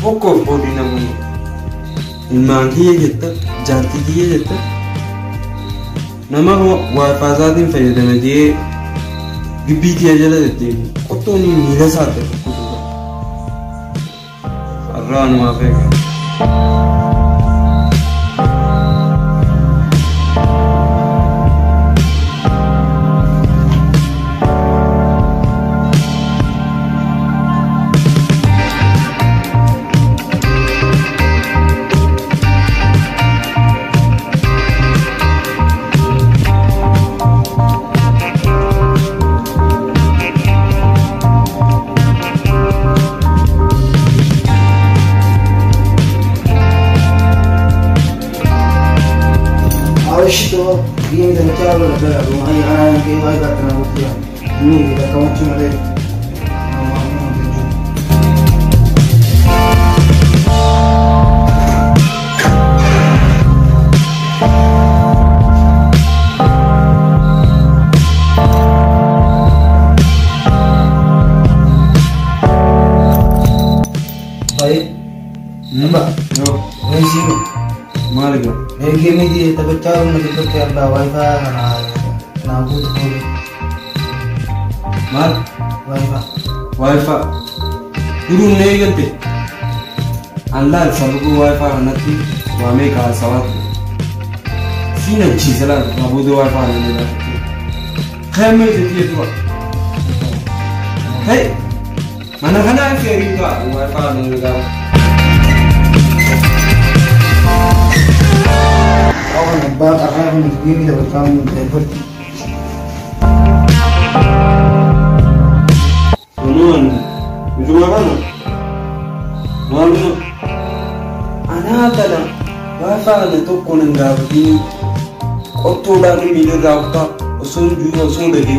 Poco for dinamo. In Manki jetta, Janti jetta. Nama Wayfaa isaatiin fayyadamatee gibbiitii jala deddeebi'u. Qottoon miila isaatti kutuudha. Har'aa numaaf eega. Esto viene de meterlo en la cara, como hay alguien que va a ir a tener botella. Ni la acabamos de mover. Baik, nampak? No, ini sini. Marga. Lagi ni dia tak percaya nak kita ada Wayfaa na buat boleh. Mar. Wayfaa. Guru ni ganti. Allah sabuku Wayfaa nanti wame kah sawat. Sini cisalah abu dua Wayfaa ni dah. Kami jadi tu. Hey, mana kana kiri tu Wayfaa ni dah. Awak nampak apa yang begini dapat kamu dapat. Tuan, itu apa? Malu. Anak ada. Wayfaa ni tu konon gawati. Otto dah ni milir gawata. Usun juga usun lagi.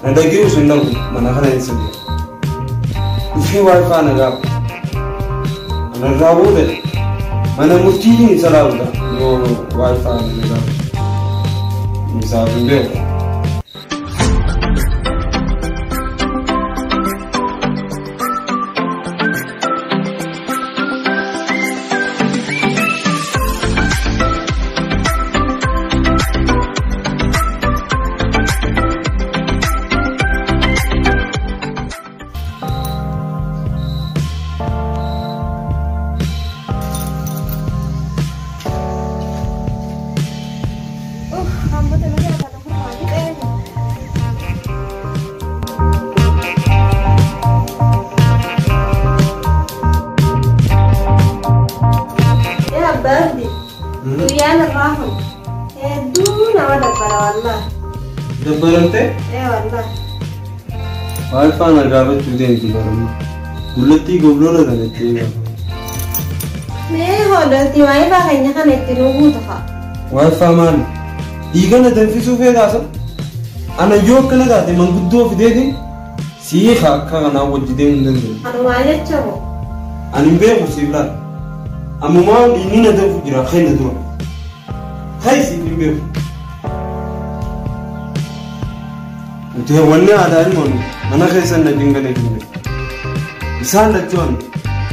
Ada lagi usun dah mana kana ini saja. Usi Wayfaa naga. Anak gawu deh. Mana mesti ni salah dah. No Wayfaa ni dah. Misalnya bel. Dabarante? Wallah. Wayfaa nagabat juga itu barang. Bulati goblol ada nanti. Hoda ti Wayfaa kayaknya kan itu nunggu tuh kak. Wayfaa man. Ikan ada di sufe dasar. Anak yok kena dah, memang butuh video ni. Sih kak kana wajib dia mendeng. Anu aja coba. Anu be musiblah. Amu mau ini nada fujira, khay nada. Khay sih be. Dia warna ada ni mana kesan nak tinggal ni. Isan nak tuan,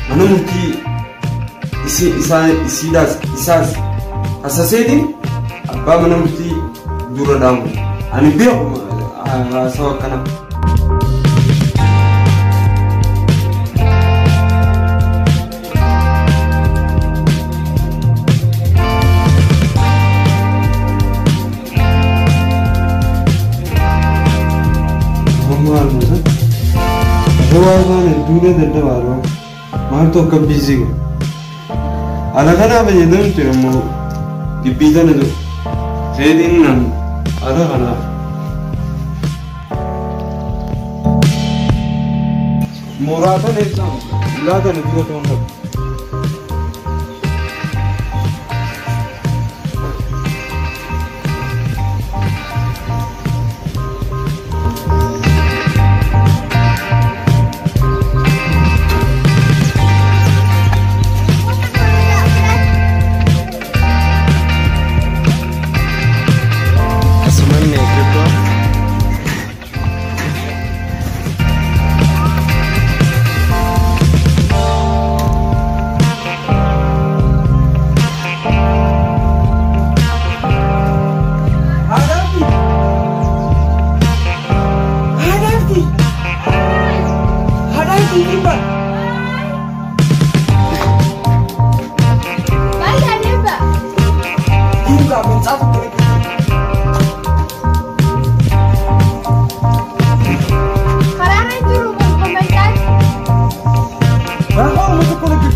mana mungkin isi das, asasedi, apa mana mungkin dura damu. Ani biar so kana. Wayfaa ni dulu dah baru, mahu tu kebisi. Anak anak macam ni tu mau dipijak ni tu. Saya ini nan ada anak. Murata ni sama, murata ni juga tu orang.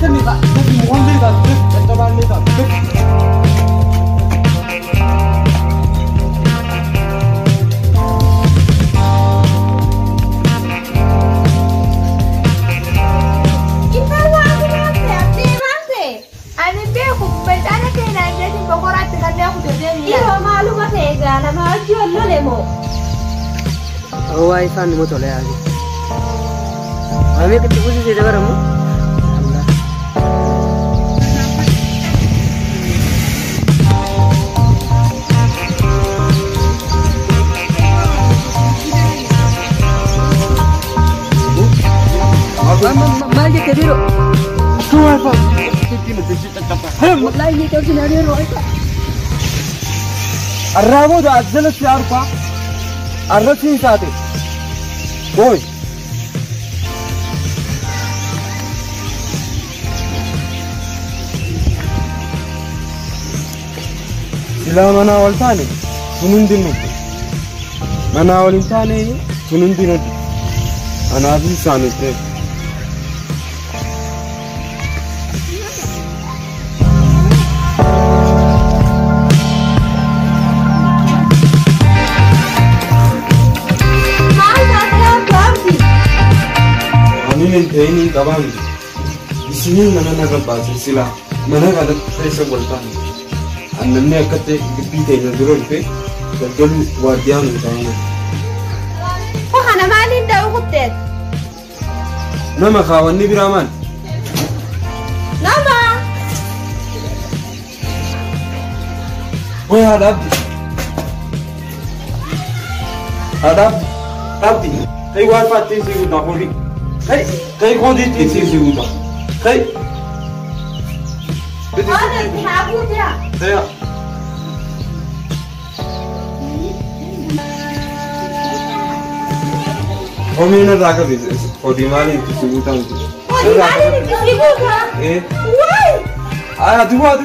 sini tak, mohon deh tak, coba ni tak. Iyo maaluma ta'eegaa nama hojii wallole moo? Wayfaa ni moto le aage. Ame kitti kusi se dabaramu. Allah. Maal jette biro? Wayfaa. Kitti mati cita capa. Wallahi ni kau sini ada Wayfaa. الرابو ده أجزلت في أربعة الرسمي ساتي بوي إلا منا والتاني سنون دينو منا والتاني سنون دينو أنا أبي ساني تري ini kawan di sini mana nak bahasa sila mana ada saya boleh anaknya kata kita ini dulu pe dan wadian utama Oh hana malin dah ukutet nama kawan ni biraman nama oh ada abdi hey Wayfaa tisi udah boleh Hey, kau di sini sudah. Hey. Ada kenapa dia? Saya. Kau mana dah kau di? Kau di mana di sini sudah? Oh di mana di sini sudah? Eh. Why? Ayah dua.